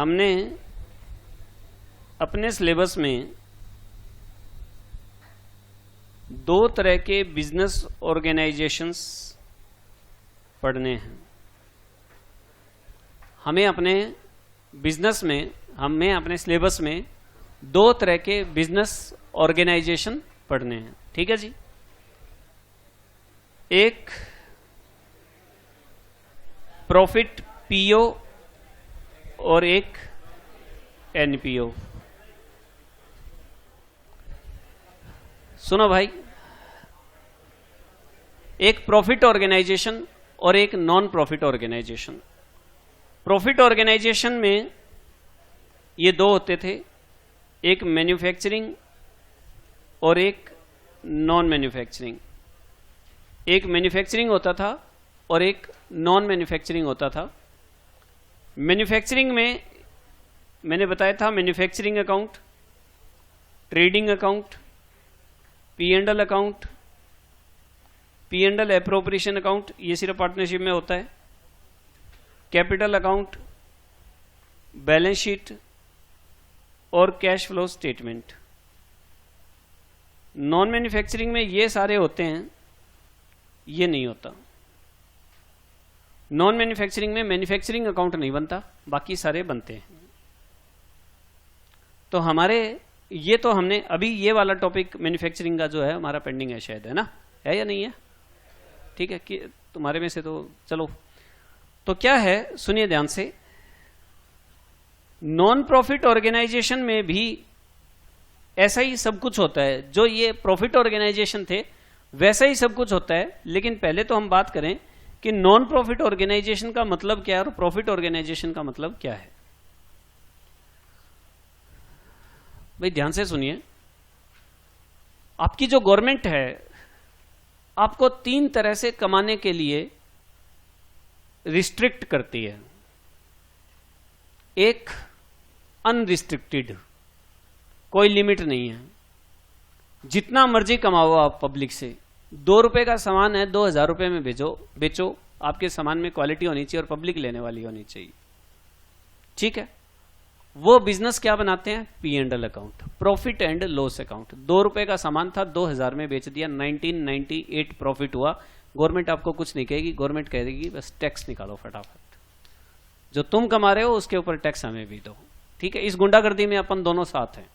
हमने अपने सिलेबस में दो तरह के बिजनेस ऑर्गेनाइजेशंस पढ़ने हैं। हमें अपने बिजनेस में, हमें अपने सिलेबस में दो तरह के बिजनेस ऑर्गेनाइजेशन पढ़ने हैं। ठीक है जी। एक प्रॉफिट पीओ और एक एनपीओ। सुनो भाई, एक प्रॉफिट ऑर्गेनाइजेशन और एक non profit organization. Profit organization में ये दो होते थे, एक मैन्युफैक्चरिंग और एक नॉन मैन्युफैक्चरिंग। एक मैन्युफैक्चरिंग होता था और एक नॉन मैन्युफैक्चरिंग होता था। मैन्युफैक्चरिंग में मैंने बताया था manufacturing account, trading account, P&L account, P&L appropriation account, ये सिर्फ पार्टनरशिप में होता है। कैपिटल अकाउंट, बैलेंस शीट और cash flow statement. Non manufacturing में ये सारे होते हैं, ये नहीं होता। नॉन मैन्युफैक्चरिंग में मैन्युफैक्चरिंग अकाउंट नहीं बनता, बाकी सारे बनते हैं। तो हमारे ये तो हमने अभी ये वाला टॉपिक मैन्युफैक्चरिंग का जो है हमारा पेंडिंग है, शायद, है ना? है या नहीं है? ठीक है कि तुम्हारे में से तो चलो। तो क्या है, सुनिए ध्यान से। नॉन प्रॉफिट ऑर्गेनाइजेशन में भी ऐसा ही सब कुछ होता है, जो ये प्रॉफिट ऑर्गेनाइजेशन थे वैसा ही सब कुछ होता है। लेकिन पहले तो हम बात करें कि नॉन प्रॉफिट ऑर्गेनाइजेशन का मतलब क्या है और प्रॉफिट ऑर्गेनाइजेशन का मतलब क्या है। भाई ध्यान से सुनिए। आपकी जो गवर्नमेंट है आपको तीन तरह से कमाने के लिए रिस्ट्रिक्ट करती है। एक अनरिस्ट्रिक्टेड, कोई लिमिट नहीं है, जितना मर्जी कमाओ आप पब्लिक से। 2 रुपए का सामान है, 2000 रुपए में बेचो। आपके सामान में क्वालिटी होनी चाहिए और पब्लिक लेने वाली होनी चाहिए। ठीक है। वो बिजनेस क्या बनाते हैं? P&L account, profit and loss account. 2 रुपए का सामान था, 2000 में बेच दिया, 1998 प्रॉफिट हुआ। गवर्नमेंट आपको कुछ नहीं कहेगी, गवर्नमेंट कह देगी बस टैक्स निकालो फटाफट, जो तुम कमा रहे हो उसके ऊपर टैक्स हमें भी दो। ठीक है। इस गुंडागर्दी में अपन दोनों साथ हैं।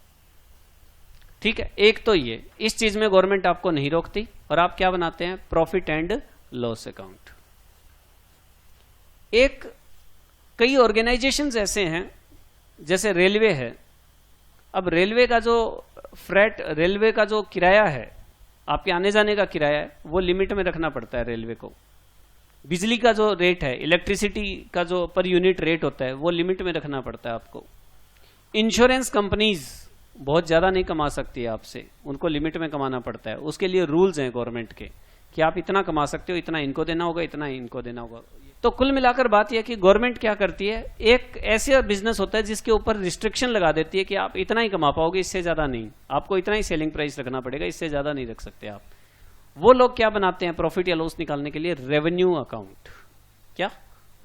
ठीक है। एक तो ये, इस चीज में गवर्नमेंट आपको नहीं रोकती और आप क्या बनाते हैं? Profit and loss account. एक कई ऑर्गेनाइजेशंस ऐसे हैं, जैसे रेलवे है। अब रेलवे का जो फ्रेट, रेलवे का जो किराया है, आपके आने जाने का किराया है, वो लिमिट में रखना पड़ता है रेलवे को। बिजली का जो रेट है, इलेक्ट्रिसिटी का जो पर यूनिट रेट होता है, वो लिमिट में रखना पड़ता है आपको। इंश्योरेंस कंपनीज बहुत ज्यादा नहीं कमा सकती है आपसे, उनको लिमिट में कमाना पड़ता है। उसके लिए रूल्स हैं गवर्नमेंट के कि आप इतना कमा सकते हो, इतना इनको देना होगा, इतना इनको देना होगा। तो कुल मिलाकर बात यह कि गवर्नमेंट क्या करती है, एक ऐसे बिजनेस होता है जिसके ऊपर रिस्ट्रिक्शन लगा देती है कि आप इतना ही कमा पाओगे, इससे ज्यादा नहीं। आपको इतना ही सेलिंग प्राइस रखना पड़ेगा, इससे ज्यादा नहीं रख सकते आप। वो लोग क्या बनाते हैं प्रॉफिट या लॉस निकालने के लिए? Revenue account. क्या?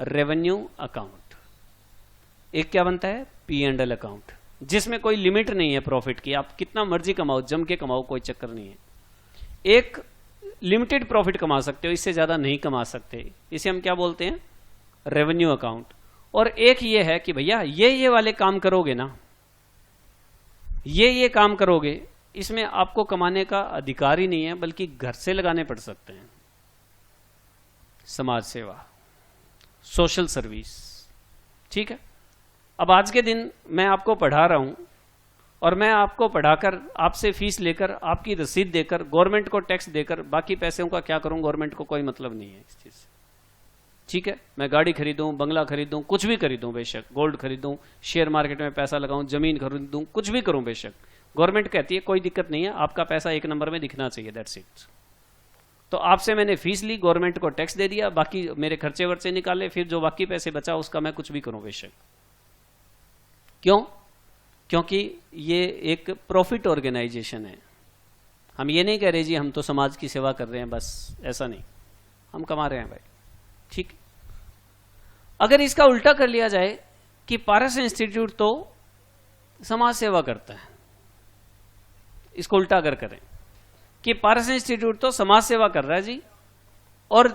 Revenue account. एक क्या बनता है? P&L अकाउंट, जिसमें कोई लिमिट नहीं है प्रॉफिट की, आप कितना मर्जी कमाओ, जम के कमाओ, कोई चक्कर नहीं है। एक लिमिटेड प्रॉफिट कमा सकते हो, इससे ज्यादा नहीं कमा सकते, इसे हम क्या बोलते हैं? Revenue account. और एक ये है कि भैया ये वाले काम करोगे ना, ये काम करोगे, इसमें आपको कमाने का अधिकार ही नहीं है, बल्कि घर से लगाने पड़ सकते हैं। समाज सेवा, सोशल सर्विस। ठीक है। अब आज के दिन मैं आपको पढ़ा रहा हूं और मैं आपको पढ़ाकर, आपसे फीस लेकर, आपकी रसीद देकर, गवर्नमेंट को टैक्स देकर, बाकी पैसों का क्या करूं? गवर्नमेंट को कोई मतलब नहीं है इस चीज से। ठीक है। मैं गाड़ी खरीदूं, बंगला खरीदूं, कुछ भी खरीदूं, बेशक गोल्ड खरीदूं, शेयर मार्केट में पैसा लगाऊं, जमीन खरीदूं, कुछ भी करूं, बेशक गवर्नमेंट कहती है कोई दिक्कत नहीं है, आपका पैसा एक नंबर में दिखना चाहिए, दैट्स इट। तो आपसे मैंने फीस ली, गवर्नमेंट को टैक्स दे दिया, बाकी मेरे खर्चे वर्चे निकाले, फिर जो बाकी पैसे बचा उसका मैं कुछ भी करूं, बेशक। क्यों? क्योंकि ये एक प्रॉफिट ऑर्गेनाइजेशन है। हम ये नहीं कह रहे जी हम तो समाज की सेवा कर रहे हैं बस, ऐसा नहीं, हम कमा रहे हैं भाई। ठीक। अगर इसका उल्टा कर लिया जाए कि पारस इंस्टीट्यूट तो समाज सेवा करता है, इसको उल्टा अगर करें कि पारस इंस्टीट्यूट तो समाज सेवा कर रहा है जी, और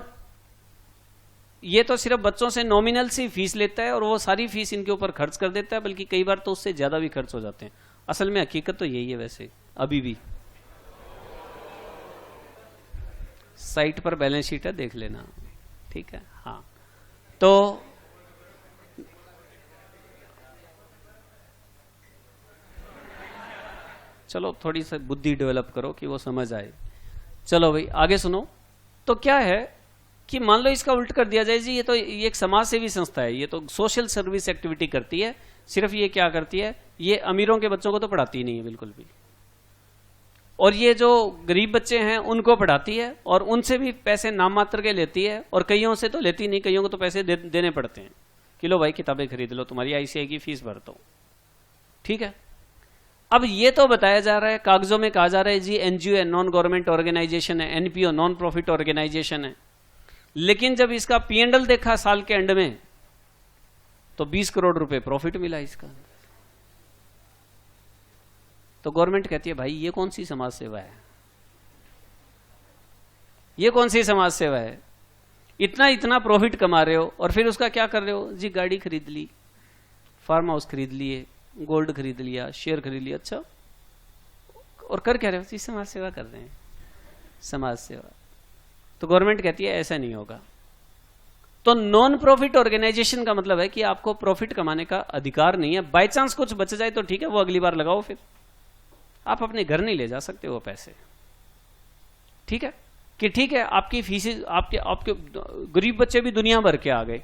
ये तो सिर्फ बच्चों से नॉमिनल सी फीस लेता है और वो सारी फीस इनके ऊपर खर्च कर देता है, बल्कि कई बार तो उससे ज्यादा भी खर्च हो जाते हैं। असल में हकीकत तो यही है, वैसे अभी भी साइट पर बैलेंस शीट है, देख लेना, ठीक है। हाँ, तो चलो थोड़ी सी बुद्धि डेवलप करो कि वो समझ आए। चलो भाई आगे सुनो। तो क्या है कि मान लो इसका उल्ट कर दिया जाए जी, ये तो ये एक समाज सेवी संस्था है, ये तो सोशल सर्विस एक्टिविटी करती है, सिर्फ ये क्या करती है, ये अमीरों के बच्चों को तो पढ़ाती नहीं है बिल्कुल भी, और ये जो गरीब बच्चे हैं उनको पढ़ाती है, और उनसे भी पैसे नाम मात्र के लेती है, और कईयों से तो लेती नहीं, कईयों को तो पैसे देने पड़ते हैं कि लो भाई किताबें खरीद लो, तुम्हारी आईसीआई की फीस भर दो, ठीक है। अब ये तो बताया जा रहा है, कागजों में कहा जा रहा है जी एनजीओ है, नॉन गवर्नमेंट ऑर्गेनाइजेशन है, एनपीओ नॉन प्रॉफिट ऑर्गेनाइजेशन है, लेकिन जब इसका पीएनडल देखा साल के एंड में तो 20 करोड़ रुपए प्रॉफिट मिला इसका। तो गवर्नमेंट कहती है भाई ये कौन सी समाज सेवा है, ये कौन सी समाज सेवा है, इतना इतना प्रॉफिट कमा रहे हो और फिर उसका क्या कर रहे हो जी, गाड़ी खरीद ली, फार्म हाउस खरीद लिए, गोल्ड खरीद लिया, शेयर खरीद लिया, अच्छा, और कर क्या रहे हो जी, समाज सेवा कर रहे हैं, समाज सेवा। तो गवर्नमेंट कहती है ऐसा नहीं होगा। तो नॉन प्रॉफिट ऑर्गेनाइजेशन का मतलब है कि आपको प्रॉफिट कमाने का अधिकार नहीं है, बाय चांस कुछ बच जाए तो ठीक है, वो अगली बार लगाओ, फिर आप अपने घर नहीं ले जा सकते वो पैसे, ठीक है, कि ठीक है आपकी फीस, आपके गरीब बच्चे भी दुनिया भर के आ गए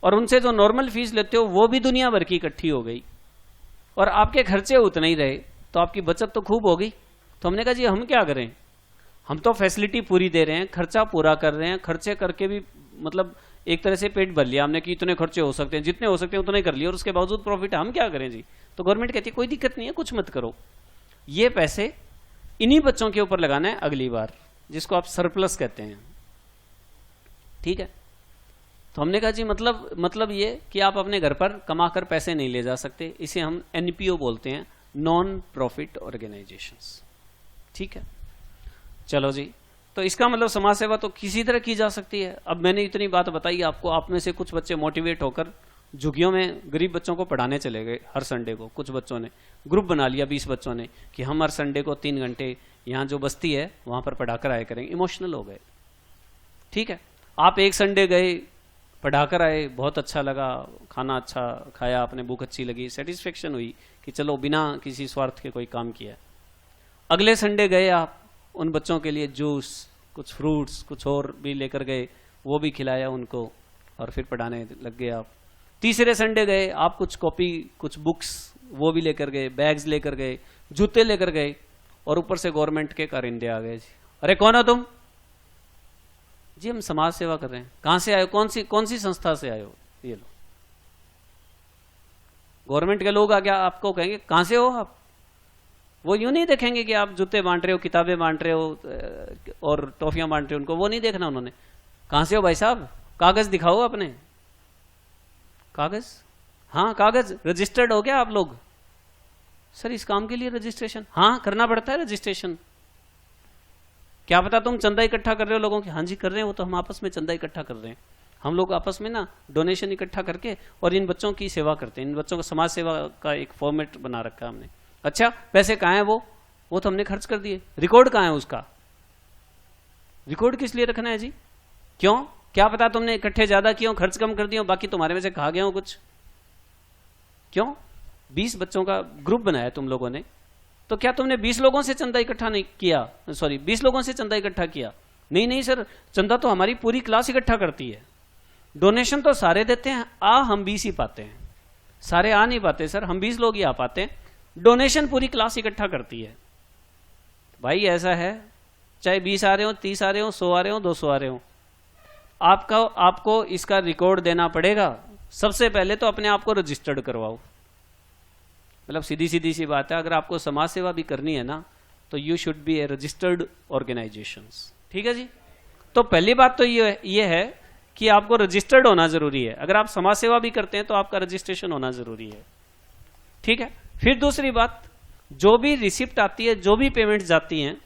और उनसे जो नॉर्मल फीस लेते हो वो भी दुनिया भर की इकट्ठी हो गई और आपके खर्चे उतने ही रहे, तो आपकी बचत तो खूब हो गई। तो हमने कहा जी हम क्या करें, हम तो फैसिलिटी पूरी दे रहे हैं, खर्चा पूरा कर रहे हैं, खर्चे करके भी मतलब एक तरह से पेट भर लिया हमने कि इतने खर्चे हो सकते हैं, जितने हो सकते हैं उतने कर लिए, और उसके बावजूद प्रॉफिट, हम क्या करें जी। तो गवर्नमेंट कहती है कोई दिक्कत नहीं है, कुछ मत करो, ये पैसे इन्हीं बच्चों के ऊपर लगाना है अगली बार, जिसको आप सरप्लस कहते हैं, ठीक है। तो हमने कहा जी मतलब ये कि आप अपने घर पर कमाकर पैसे नहीं ले जा सकते, इसे हम एनपीओ बोलते हैं, नॉन प्रॉफिट ऑर्गेनाइजेशंस, ठीक है। चलो जी, तो इसका मतलब समाज सेवा तो किसी तरह की जा सकती है। अब मैंने इतनी बात बताई आपको, आप में से कुछ बच्चे मोटिवेट होकर झुग्गियों में गरीब बच्चों को पढ़ाने चले गए हर संडे को, कुछ बच्चों ने ग्रुप बना लिया 20 बच्चों ने कि हम हर संडे को 3 घंटे यहाँ जो बस्ती है वहां पर पढ़ाकर आए करेंगे, इमोशनल हो गए, ठीक है। आप एक संडे गए, पढ़ाकर आए, बहुत अच्छा लगा, खाना अच्छा खाया आपने, भूख अच्छी लगी, सेटिस्फेक्शन हुई कि चलो बिना किसी स्वार्थ के कोई काम किया। अगले संडे गए आप, उन बच्चों के लिए जूस, कुछ फ्रूट्स, कुछ और भी लेकर गए, वो भी खिलाया उनको और फिर पढ़ाने लग गए आप। तीसरे संडे गए आप, कुछ कॉपी, कुछ बुक्स वो भी लेकर गए, बैग्स लेकर गए, जूते लेकर गए, और ऊपर से गवर्नमेंट के कारिंदे आ गए जी, अरे कौन हो तुम जी, हम समाज सेवा कर रहे हैं। कहां से आए हो, कौन सी संस्था से आए हो, ये लो। गवर्नमेंट के लोग आ गया, आपको कहेंगे कहां से हो आप, वो यूं नहीं देखेंगे कि आप जूते बांट रहे हो, किताबें बांट रहे हो और टॉफियां बांट रहे हो, उनको वो नहीं देखना उन्होंने। कहां से हो भाई साहब, कागज दिखाओ अपने, कागज, हाँ कागज, रजिस्टर्ड हो गया आप लोग, सर इस काम के लिए रजिस्ट्रेशन, हाँ करना पड़ता है रजिस्ट्रेशन। क्या पता तुम चंदा इकट्ठा कर रहे हो लोगों की, हाँ जी कर रहे हैं, वो तो हम आपस में चंदा इकट्ठा कर रहे हैं, हम लोग आपस में ना डोनेशन इकट्ठा करके और इन बच्चों की सेवा करते हैं, इन बच्चों को समाज सेवा का एक फॉर्मेट बना रखा है हमने। अच्छा पैसे कहाँ हैं, वो तो हमने खर्च कर दिए, रिकॉर्ड कहाँ है उसका, रिकॉर्ड किस लिए रखना है जी, क्यों, क्या पता तुमने इकट्ठे ज्यादा किए हो, खर्च कम कर दिया, बाकी तुम्हारे में से खा गया हो कुछ, क्यों। 20 बच्चों का ग्रुप बनाया तुम लोगों ने, तो क्या तुमने 20 लोगों से चंदा इकट्ठा नहीं किया, सॉरी 20 लोगों से चंदा इकट्ठा किया, नहीं सर, चंदा तो हमारी पूरी क्लास इकट्ठा करती है, डोनेशन तो सारे देते हैं, हम 20 ही पाते हैं, सारे आ नहीं पाते सर, हम 20 लोग ही आ पाते हैं, डोनेशन पूरी क्लास इकट्ठा करती है। भाई ऐसा है, चाहे 20 आ रहे हो, 30 आ रहे हो, 100 आ रहे हो, 200 आ रहे हो, आपको इसका रिकॉर्ड देना पड़ेगा। सबसे पहले तो अपने आप को रजिस्टर्ड करवाओ, मतलब सीधी सी बात है, अगर आपको समाज सेवा भी करनी है ना तो you should be A registered organisations, ठीक है जी। तो पहली बात तो ये है कि आपको रजिस्टर्ड होना जरूरी है। अगर आप समाज सेवा भी करते हैं तो आपका रजिस्ट्रेशन होना जरूरी है। ठीक है। फिर दूसरी बात, जो भी रिसिप्ट आती है, जो भी पेमेंट जाती हैं,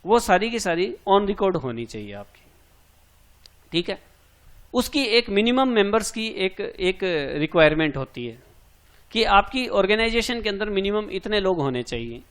वो सारी की सारी ऑन रिकॉर्ड होनी चाहिए आपकी। ठीक है। उसकी एक मिनिमम मेंबर्स की एक रिक्वायरमेंट होती है कि आपकी ऑर्गेनाइजेशन के अंदर मिनिमम इतने लोग होने चाहिए।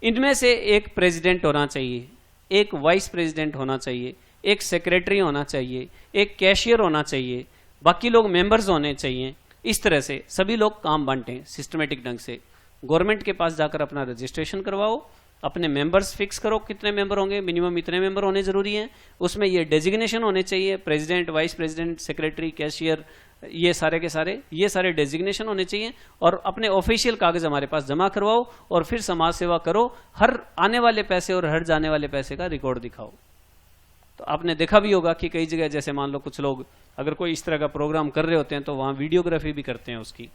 इनमें से एक प्रेसिडेंट होना चाहिए, एक वाइस प्रेसिडेंट होना चाहिए, एक सेक्रेटरी होना चाहिए, एक कैशियर होना चाहिए, बाकी लोग मेंबर्स होने चाहिए। इस तरह से सभी लोग काम बांटें सिस्टमेटिक ढंग से। गवर्नमेंट के पास जाकर अपना रजिस्ट्रेशन करवाओ, अपने मेंबर्स फिक्स करो कितने मेंबर होंगे, मिनिमम इतने मेंबर होने जरूरी हैं। उसमें ये डेजिग्नेशन होने चाहिए, president, vice president, secretary, cashier, ये सारे के सारे, ये सारे डेजिग्नेशन होने चाहिए। और अपने ऑफिशियल कागज हमारे पास जमा करवाओ और फिर समाज सेवा करो। हर आने वाले पैसे और हर जाने वाले पैसे का रिकॉर्ड दिखाओ। तो आपने देखा भी होगा कि कई जगह, जैसे मान लो कुछ लोग अगर कोई इस तरह का प्रोग्राम कर रहे होते हैं तो वहां वीडियोग्राफी भी करते हैं उसकी।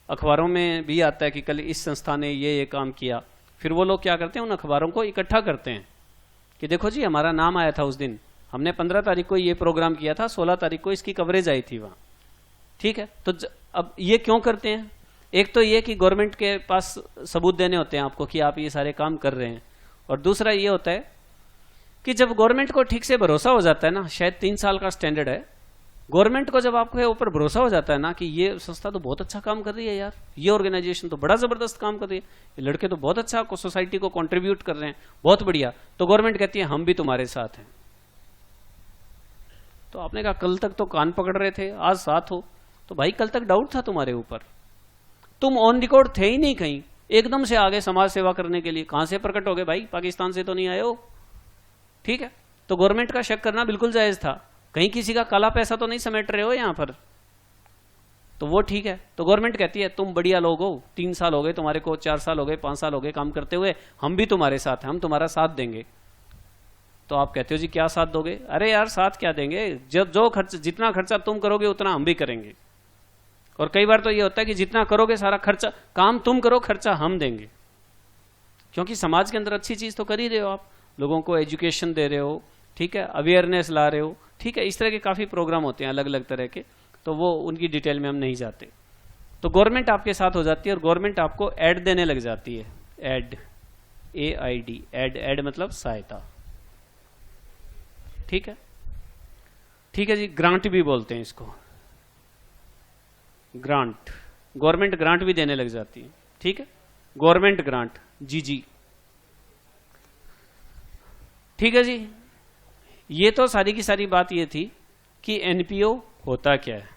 अखबारों में भी आता है कि कल इस संस्था ने ये काम किया। फिर वो लोग क्या करते हैं, उन अखबारों को इकट्ठा करते हैं कि देखो जी हमारा नाम आया था उस दिन, हमने 15 तारीख को ये प्रोग्राम किया था, 16 तारीख को इसकी कवरेज आई थी वहां। ठीक है। तो अब ये क्यों करते हैं? एक तो ये कि गवर्नमेंट के पास सबूत देने होते हैं आपको कि आप ये सारे काम कर रहे हैं, और दूसरा ये होता है कि जब गवर्नमेंट को ठीक से भरोसा हो जाता है ना, शायद 3 साल का स्टैंडर्ड है, गवर्नमेंट को जब आपके ऊपर भरोसा हो जाता है ना कि ये संस्था तो बहुत अच्छा काम कर रही है यार, ये ऑर्गेनाइजेशन तो बड़ा जबरदस्त काम कर रही है, ये लड़के तो बहुत अच्छा सोसाइटी को कंट्रीब्यूट कर रहे हैं, बहुत बढ़िया, तो गवर्नमेंट कहती है हम भी तुम्हारे साथ हैं। तो आपने कहा कल तक तो कान पकड़ रहे थे, आज साथ हो, तो भाई कल तक डाउट था तुम्हारे ऊपर, तुम ऑन रिकॉर्ड थे ही नहीं कहीं, एकदम से आगे समाज सेवा करने के लिए। कहां से प्रकट हो गए भाई? पाकिस्तान से तो नहीं आए हो। ठीक है। तो गवर्नमेंट का शक करना बिल्कुल जायज था, कहीं किसी का काला पैसा तो नहीं समेट रहे हो यहां पर। तो वो ठीक है। तो गवर्नमेंट कहती है तुम बढ़िया लोग हो, 3 साल हो गए तुम्हारे को, 4 साल हो गए, 5 साल हो गए काम करते हुए, हम भी तुम्हारे साथ हैं, हम तुम्हारा साथ देंगे। तो आप कहते हो जी क्या साथ दोगे? अरे यार साथ क्या देंगे, जब जो खर्च, जितना खर्चा तुम करोगे उतना हम भी करेंगे। और कई बार तो ये होता है कि जितना करोगे सारा खर्चा, काम तुम करो, खर्चा हम देंगे। क्योंकि समाज के अंदर अच्छी चीज तो कर ही रहे हो आप, लोगों को एजुकेशन दे रहे हो, ठीक है, अवेयरनेस ला रहे हो, ठीक है। इस तरह के काफी प्रोग्राम होते हैं अलग अलग तरह के, तो वो उनकी डिटेल में हम नहीं जाते। तो गवर्नमेंट आपके साथ हो जाती है और गवर्नमेंट आपको एड देने लग जाती है। एड, AID, एड, एड मतलब सहायता। ठीक है। ठीक है जी। ग्रांट भी बोलते हैं इसको, ग्रांट, गवर्नमेंट ग्रांट भी देने लग जाती है। ठीक है। Government grant, GG। ठीक है जी। ये तो सारी की सारी बात ये थी कि NPO होता क्या है।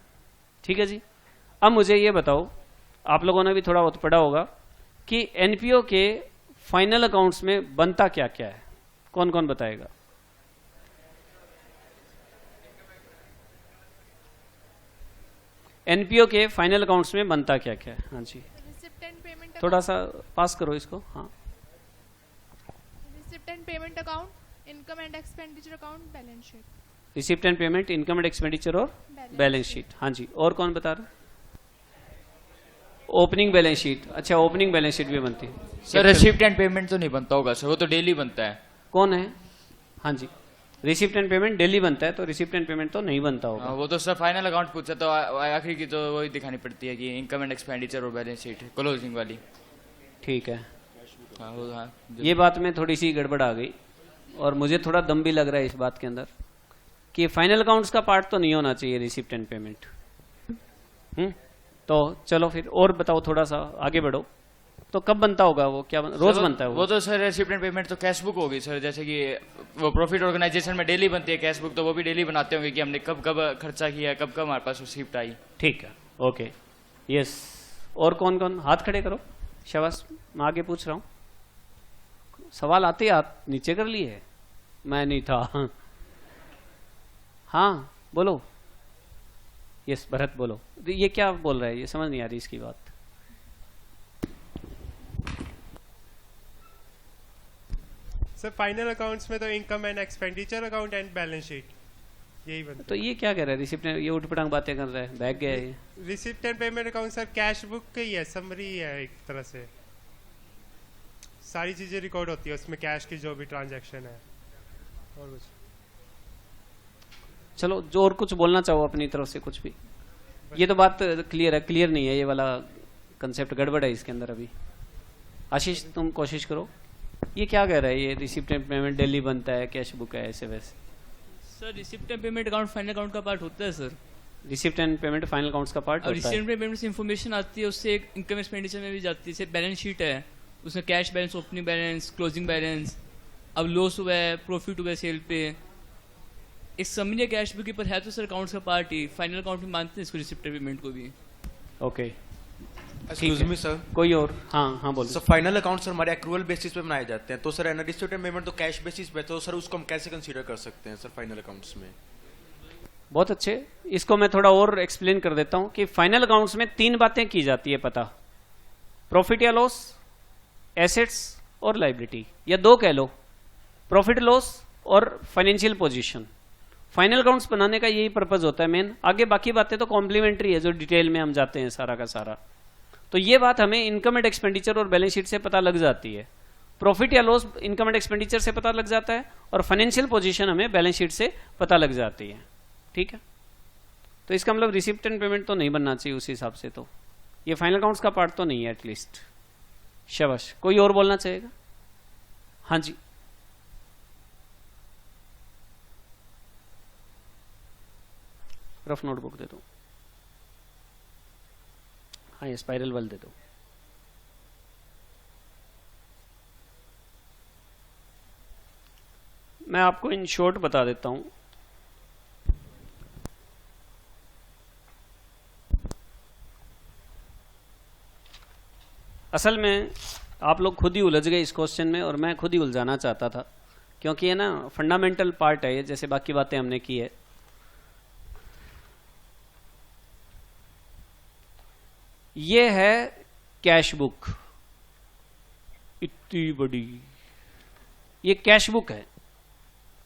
ठीक है जी। अब मुझे ये बताओ, आप लोगों ने भी थोड़ा बहुत पढ़ा होगा कि NPO के फाइनल अकाउंट्स में बनता क्या क्या है? कौन कौन बताएगा? NPO के फाइनल अकाउंट्स में बनता क्या क्या है? हाँ जी, थोड़ा सा पास करो इसको। हाँ, receipt and payment account, income and expenditure account, balance sheet. Receipt and payment, income and expenditure और बैलेंस शीट। हाँ जी। और कौन बता रहा? Opening balance sheet. अच्छा, ओपनिंग बैलेंस शीट भी बनती है सर। रिसिप्ट एंड पेमेंट तो नहीं बनता होगा सर, वो तो डेली बनता है। कौन है? हाँ जी, रिसिप्ट एंड पेमेंट डेली बनता है, तो रिसिप्ट एंड पेमेंट तो नहीं बनता होगा। वो तो सर फाइनल अकाउंट पूछा तो आखिरी की तो वही दिखानी पड़ती है कि इनकम एंड एक्सपेंडिचर और बैलेंस शीट क्लोजिंग वाली। ठीक है। हाँ, वो हाँ, ये बात में थोड़ी सी गड़बड़ आ गई और मुझे थोड़ा दम भी लग रहा है इस बात के अंदर कि फाइनल अकाउंट्स का पार्ट तो नहीं होना चाहिए रिसिप्ट एंड पेमेंट। तो चलो फिर और बताओ, थोड़ा सा आगे बढ़ो। तो कब बनता होगा वो? क्या रोज बनता है वो तो सर रिसिप्ट एंड पेमेंट तो कैश बुक होगी सर, जैसे कि वो प्रॉफिट ऑर्गेनाइजेशन में डेली बनती है कैश बुक, तो वो भी डेली बनाते होंगे कि हमने कब कब खर्चा किया, कब कब हमारे पास रिसिप्ट आई। ठीक है, ओके, यस। और कौन कौन? हाथ खड़े करो, शाबाश। मैं आगे पूछ रहा हूँ, सवाल आते हाथ नीचे कर लिए। मैं नहीं था। हाँ बोलो। यस भरत बोलो। ये क्या बोल रहा है? ये समझ नहीं आ रही इसकी बात। सर फाइनल अकाउंट्स में तो income and expenditure account and balance sheet यही बनता है। तो ये क्या कह रहा है? रिसिप्ट, ये उठपटांग बातें कर रहा है, बैग गया है। Receipt and payment account sir cash book का ही है, समरी है एक तरह से, सारी चीजें रिकॉर्ड होती है उसमें, कैश की जो भी ट्रांजैक्शन है और कुछ। चलो, जो और कुछ बोलना चाहो अपनी तरफ से कुछ भी। ये तो बात क्लियर है, क्लियर नहीं है, ये वाला कंसेप्ट गड़बड़ है इसके अंदर अभी। आशीष तुम कोशिश करो, ये क्या कह रहा है, ये रिसिप्ट एंड पेमेंट डेली बनता है, कैश बुक है, ऐसे वैसे। Sir receipt and payment account final account का पार्ट होता है sir. Receipt and payment final accounts का पार्ट और होता है। रिसिप्ट एंड पेमेंट से इन्फॉर्मेशन आती है, उससे एक इनकम एक्सपेंडिचर में भी जाती है। जैसे बैलेंस शीट है, उसमें cash balance, opening balance, closing balance, अब लॉस हुआ है, प्रॉफिट हुआ है सेल पे, एक समरी है कैश बुक पर है, तो सर अकाउंट्स का पार्ट ही फाइनल अकाउंट में मानते हैं इसको, रिसिप्ट एंड पेमेंट को भी। ओके, एक्सक्यूज मी सर, कोई और? हाँ हाँ बोलो। सर फाइनल अकाउंट सर हमारे एक्रूअल बेसिस पे बनाए जाते हैं, तो सर रिसिप्ट एंड पेमेंट तो कैश बेसिस पे, तो सर उसको हम कैसे कंसीडर कर सकते हैं सर फाइनल अकाउंट्स में? बहुत अच्छे, इसको मैं थोड़ा और एक्सप्लेन कर देता हूं कि फाइनल अकाउंट्स में 3 बातें की जाती है पता, प्रॉफिट या लॉस, एसेट्स और लायबिलिटी, या 2 कह लो, प्रॉफिट लॉस और फाइनेंशियल पोजीशन। फाइनल अकाउंट्स बनाने का यही पर्पज होता है मेन, आगे बाकी बातें तो कॉम्प्लीमेंट्री है, जो डिटेल में हम जाते हैं सारा का सारा। तो ये बात हमें इनकम एंड एक्सपेंडिचर और बैलेंस शीट से पता लग जाती है। प्रॉफिट या लॉस इनकम एंड एक्सपेंडिचर से पता लग जाता है, और फाइनेंशियल पोजीशन हमें बैलेंस शीट से पता लग जाती है। ठीक है, तो इसका मतलब रिसिप्ट एंड पेमेंट तो नहीं बनना चाहिए उस हिसाब से, तो ये फाइनल अकाउंट्स का पार्ट तो नहीं है एटलीस्ट। शाबाश, कोई और बोलना चाहेगा? हाँ जी, रफ नोटबुक दे दो। हाँ, ये स्पाइरल वाल दे दो। मैं आपको इन शॉर्ट बता देता हूं। असल में आप लोग खुद ही उलझ गए इस क्वेश्चन में, और मैं खुद ही उलझाना चाहता था, क्योंकि ये ना फंडामेंटल पार्ट है ये, जैसे बाकी बातें हमने की है। ये है कैश बुक, इतनी बड़ी, ये कैश बुक है,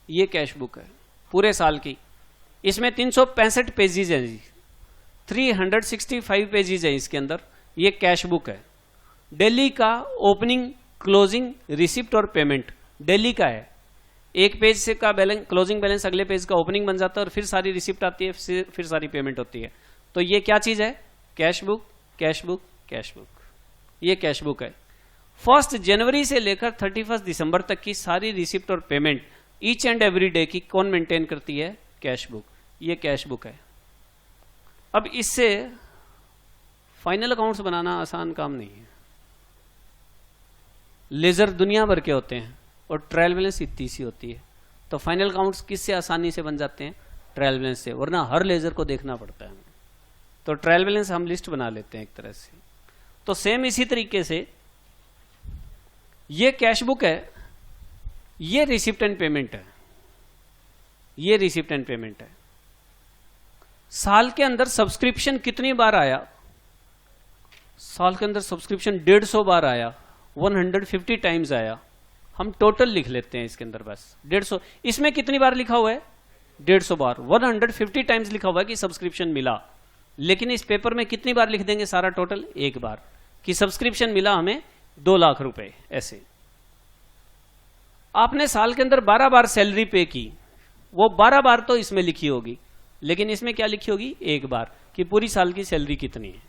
ये कैश बुक है पूरे साल की। इसमें 365 पेजेस हैं जी, 365 पेजेस है इसके अंदर। ये कैश बुक है, डेली का ओपनिंग, क्लोजिंग, रिसिप्ट और पेमेंट डेली का है। एक पेज से का बैलेंस, क्लोजिंग बैलेंस अगले पेज का ओपनिंग बन जाता है, और फिर सारी रिसिप्ट आती है, फिर सारी पेमेंट होती है। तो ये क्या चीज है? Cash book, cash book, cash book. ये कैश बुक है। 1 जनवरी से लेकर 31 दिसंबर तक की सारी रिसिप्ट और payment each and every day की कौन मेंटेन करती है? Cash book. ये कैश बुक है। अब इससे फाइनल अकाउंट्स बनाना आसान काम नहीं है। लेजर दुनिया भर के होते हैं और ट्रायल बैलेंस इतनी सी होती है, तो फाइनल अकाउंट्स किससे आसानी से बन जाते हैं? ट्रायल बैलेंस से, वरना हर लेजर को देखना पड़ता है। तो ट्रायल बैलेंस हम लिस्ट बना लेते हैं एक तरह से। तो सेम इसी तरीके से ये कैश बुक है, ये रिसिप्ट एंड पेमेंट है, ये रिसिप्ट एंड पेमेंट है। साल के अंदर सब्सक्रिप्शन कितनी बार आया? साल के अंदर सब्सक्रिप्शन 150 बार आया, 150 टाइम्स आया। हम टोटल लिख लेते हैं इसके अंदर बस 150। इसमें कितनी बार लिखा हुआ है? 150 बार, 150 टाइम्स लिखा हुआ है कि सब्सक्रिप्शन मिला। लेकिन इस पेपर में कितनी बार लिख देंगे सारा टोटल? एक बार, कि सब्सक्रिप्शन मिला हमें 2 लाख रुपए। ऐसे आपने साल के अंदर 12 बार सैलरी पे की, वो 12 बार तो इसमें लिखी होगी, लेकिन इसमें क्या लिखी होगी? एक बार, कि पूरी साल की सैलरी कितनी है।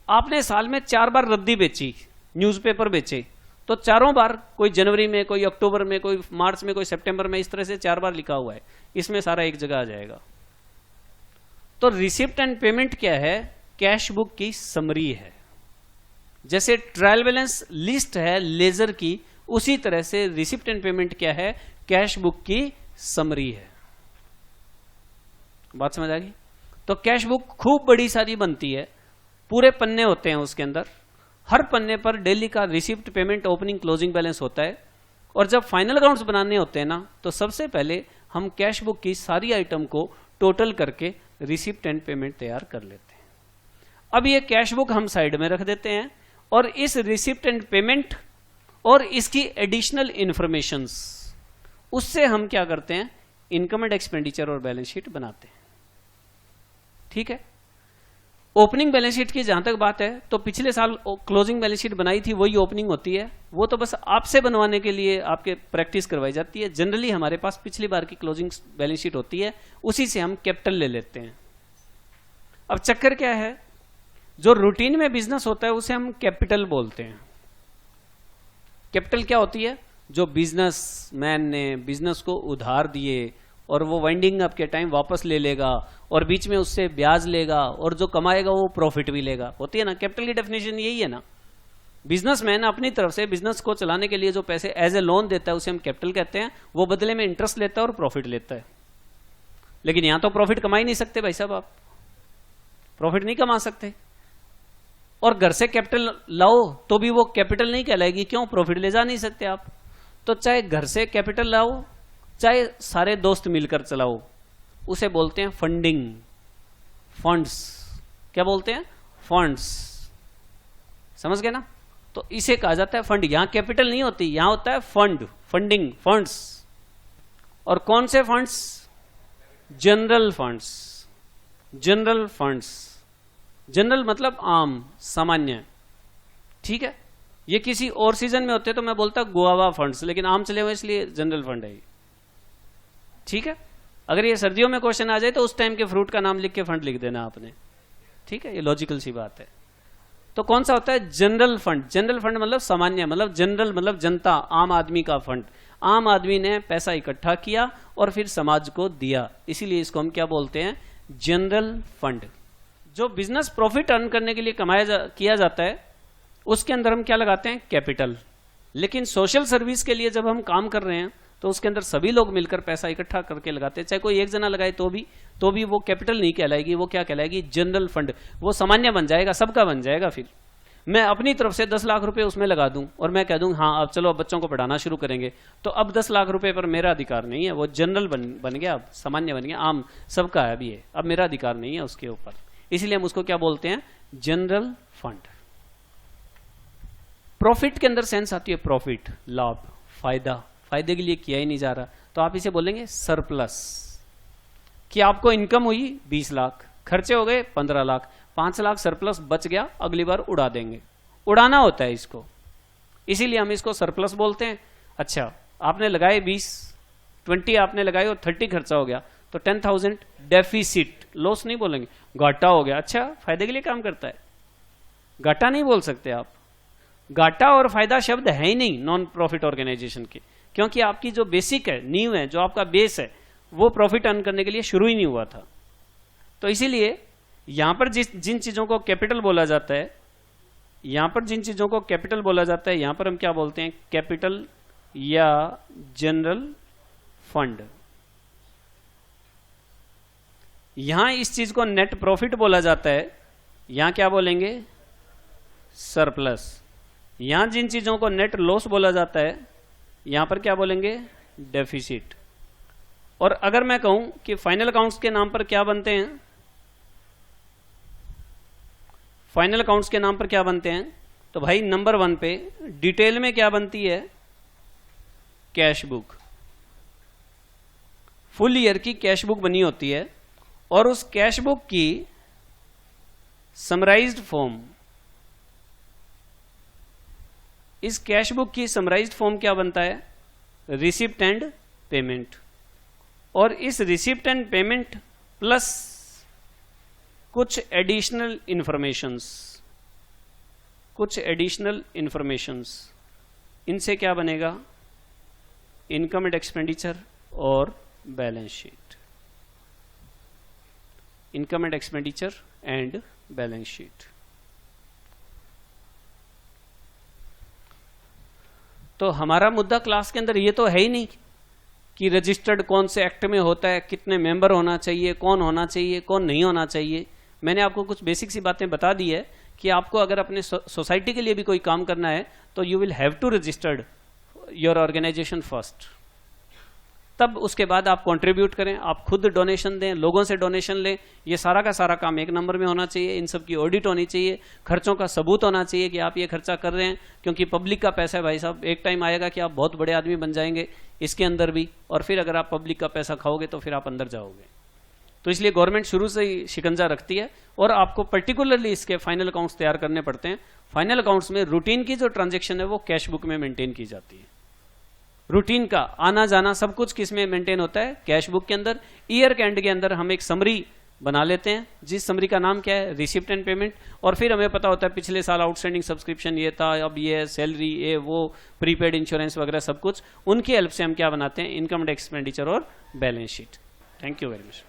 आपने साल में 4 बार रद्दी बेची, न्यूज़पेपर बेचे, तो चारों बार, कोई जनवरी में, कोई अक्टूबर में, कोई मार्च में, कोई सितंबर में, इस तरह से 4 बार लिखा हुआ है। इसमें सारा एक जगह आ जाएगा। तो रिसिप्ट एंड पेमेंट क्या है? कैश बुक की समरी है। जैसे ट्रायल बैलेंस लिस्ट है लेजर की, उसी तरह से रिसिप्ट एंड पेमेंट क्या है? कैश बुक की समरी है। बात समझ आ गई? तो कैश बुक खूब बड़ी सारी बनती है, पूरे पन्ने होते हैं उसके अंदर। हर पन्ने पर डेली का receipt, payment, opening, closing balance होता है। और जब फाइनल अकाउंट्स बनाने होते हैं ना, तो सबसे पहले हम कैश बुक की सारी आइटम को टोटल करके रिसिप्ट एंड पेमेंट तैयार कर लेते हैं। अब ये कैश बुक हम साइड में रख देते हैं, और इस रिसिप्ट एंड पेमेंट और इसकी एडिशनल इंफॉर्मेशंस, उससे हम क्या करते हैं? इनकम एंड एक्सपेंडिचर और बैलेंस शीट बनाते हैं। ठीक है? ओपनिंग बैलेंस शीट की जहां तक बात है तो पिछले साल क्लोजिंग बैलेंस शीट बनाई थी वही ओपनिंग होती है, वो तो बस आपसे बनवाने के लिए आपके प्रैक्टिस करवाई जाती है। जनरली हमारे पास पिछली बार की क्लोजिंग बैलेंस शीट होती है, उसी से हम कैपिटल ले लेते हैं। अब चक्कर क्या है, जो रूटीन में बिजनेस होता है उसे हम कैपिटल बोलते हैं। कैपिटल क्या होती है, जो बिजनेसमैन ने बिजनेस को उधार दिए और वो वाइंडिंग अप के टाइम वापस ले लेगा और बीच में उससे ब्याज लेगा और जो कमाएगा वो प्रॉफिट भी लेगा, होती है ना। कैपिटल की डेफिनेशन यही है ना। बिजनेसमैन अपनी तरफ से बिजनेस को चलाने के लिए जो पैसे एज ए लोन देता है उसे हम कैपिटल कहते हैं, वो बदले में इंटरेस्ट लेता है और प्रॉफिट लेता है। लेकिन यहां तो प्रॉफिट कमा ही नहीं सकते भाई साहब, आप प्रॉफिट नहीं कमा सकते। और घर से कैपिटल लाओ तो भी वो कैपिटल नहीं कहलाएगी, क्यों, प्रॉफिट ले जा नहीं सकते आप। तो चाहे घर से कैपिटल लाओ चाहे सारे दोस्त मिलकर चलाओ, उसे बोलते हैं फंडिंग, फंड्स। क्या बोलते हैं, फंड्स, समझ गए ना। तो इसे कहा जाता है फंड। यहां कैपिटल नहीं होती, यहां होता है फंड, फंडिंग, फंड्स। और कौन से funds, general funds. General funds, general मतलब आम, सामान्य, ठीक है। ये किसी और सीजन में होते तो मैं बोलता गुआवा फंड्स, लेकिन आम चले हुए इसलिए जनरल फंड है, ठीक है। अगर ये सर्दियों में क्वेश्चन आ जाए तो उस टाइम के फ्रूट का नाम लिख के फंड लिख देना आपने, ठीक है, ये लॉजिकल सी बात है। तो कौन सा होता है, जनरल फंड। जनरल फंड मतलब सामान्य, मतलब जनरल मतलब जनता, आम आदमी का फंड। आम आदमी ने पैसा इकट्ठा किया और फिर समाज को दिया, इसीलिए इसको हम क्या बोलते हैं, जनरल फंड। जो बिजनेस प्रॉफिट अर्न करने के लिए किया जाता है उसके अंदर हम क्या लगाते हैं, कैपिटल। लेकिन सोशल सर्विस के लिए जब हम काम कर रहे हैं तो उसके अंदर सभी लोग मिलकर पैसा इकट्ठा करके लगाते हैं, चाहे कोई एक जना लगाए तो भी वो कैपिटल नहीं कहलाएगी, वो क्या कहलाएगी, जनरल फंड। वो सामान्य बन जाएगा, सबका बन जाएगा। फिर मैं अपनी तरफ से 10 लाख रुपए उसमें लगा दूं और मैं कह दूं हाँ अब चलो अब बच्चों को पढ़ाना शुरू करेंगे, तो अब 10 लाख रुपए पर मेरा अधिकार नहीं है, वो जनरल बन गया, अब सामान्य बन गया, आम सबका है अभी, अब मेरा अधिकार नहीं है उसके ऊपर। इसलिए हम उसको क्या बोलते हैं, जनरल फंड। प्रॉफिट के अंदर सेंस आती है, प्रॉफिट, लाभ, फायदा, फायदे के लिए किया ही नहीं जा रहा, तो आप इसे बोलेंगे सरप्लस। कि आपको इनकम हुई 20 लाख, खर्चे हो गए 15 लाख, 5 लाख सरप्लस बच गया, अगली बार उड़ा देंगे, उड़ाना होता है इसको, इसीलिए हम इसको सरप्लस बोलते हैं। अच्छा, आपने लगाए 20 आपने लगाए और 30 खर्चा हो गया, तो 10,000 डेफिसिट, लॉस नहीं बोलेंगे, घाटा हो गया। अच्छा, फायदे के लिए काम करता है, घाटा नहीं बोल सकते आप। घाटा और फायदा शब्द है ही नहीं नॉन प्रॉफिट ऑर्गेनाइजेशन के, क्योंकि आपकी जो बेसिक है, नींव है, जो आपका बेस है, वो प्रॉफिट अर्न करने के लिए शुरू ही नहीं हुआ था। तो इसीलिए यहां पर जिन चीजों को कैपिटल बोला जाता है, यहां पर जिन चीजों को कैपिटल बोला जाता है, यहां पर हम क्या बोलते हैं, कैपिटल या जनरल फंड। यहां इस चीज को नेट प्रॉफिट बोला जाता है, यहां क्या बोलेंगे, सरप्लस। यहां जिन चीजों को नेट लॉस बोला जाता है, यहां पर क्या बोलेंगे, डेफिसिट। और अगर मैं कहूं कि फाइनल अकाउंट्स के नाम पर क्या बनते हैं, फाइनल अकाउंट्स के नाम पर क्या बनते हैं, तो भाई नंबर 1 पे डिटेल में क्या बनती है, कैश बुक। फुल ईयर की कैश बुक बनी होती है और उस कैश बुक की समराइज्ड फॉर्म, इस कैश बुक की समराइज्ड फॉर्म क्या बनता है, रिसिप्ट एंड पेमेंट। और इस रिसिप्ट एंड पेमेंट प्लस कुछ एडिशनल इंफॉर्मेशंस, इनसे क्या बनेगा, इनकम एंड एक्सपेंडिचर और balance sheet. Income and expenditure and balance sheet. तो हमारा मुद्दा क्लास के अंदर ये तो है ही नहीं कि रजिस्टर्ड कौन से एक्ट में होता है, कितने मेंबर होना चाहिए, कौन होना चाहिए, कौन नहीं होना चाहिए। मैंने आपको कुछ बेसिक सी बातें बता दी है कि आपको अगर अपने सोसाइटी के लिए भी कोई काम करना है तो you will have to registered your organization first, तब उसके बाद आप कंट्रीब्यूट करें, आप खुद डोनेशन दें, लोगों से डोनेशन लें। ये सारा का सारा काम एक नंबर में होना चाहिए, इन सब की ऑडिट होनी चाहिए, खर्चों का सबूत होना चाहिए कि आप ये खर्चा कर रहे हैं, क्योंकि पब्लिक का पैसा है भाई साहब। एक टाइम आएगा कि आप बहुत बड़े आदमी बन जाएंगे इसके अंदर भी, और फिर अगर आप पब्लिक का पैसा खाओगे तो फिर आप अंदर जाओगे। तो इसलिए गवर्नमेंट शुरू से ही शिकंजा रखती है और आपको पर्टिकुलरली इसके फाइनल अकाउंट्स तैयार करने पड़ते हैं। फाइनल अकाउंट्स में रूटीन की जो ट्रांजैक्शन है वो कैश बुक में मेंटेन की जाती है। रूटीन का आना जाना सब कुछ किसमें मेंटेन होता है? कैश बुक के अंदर। ईयर के एंड के अंदर हम एक समरी बना लेते हैं, जिस समरी का नाम क्या है? Receipt and payment. और फिर हमें पता होता है पिछले साल आउटस्टैंडिंग सब्सक्रिप्शन ये था, अब ये सैलरी, ये वो, प्रीपेड इंश्योरेंस वगैरह सब कुछ। उनकी हेल्प से हम क्या बनाते हैं? इनकम एक्सपेंडिचर और balance sheet. Thank you very much.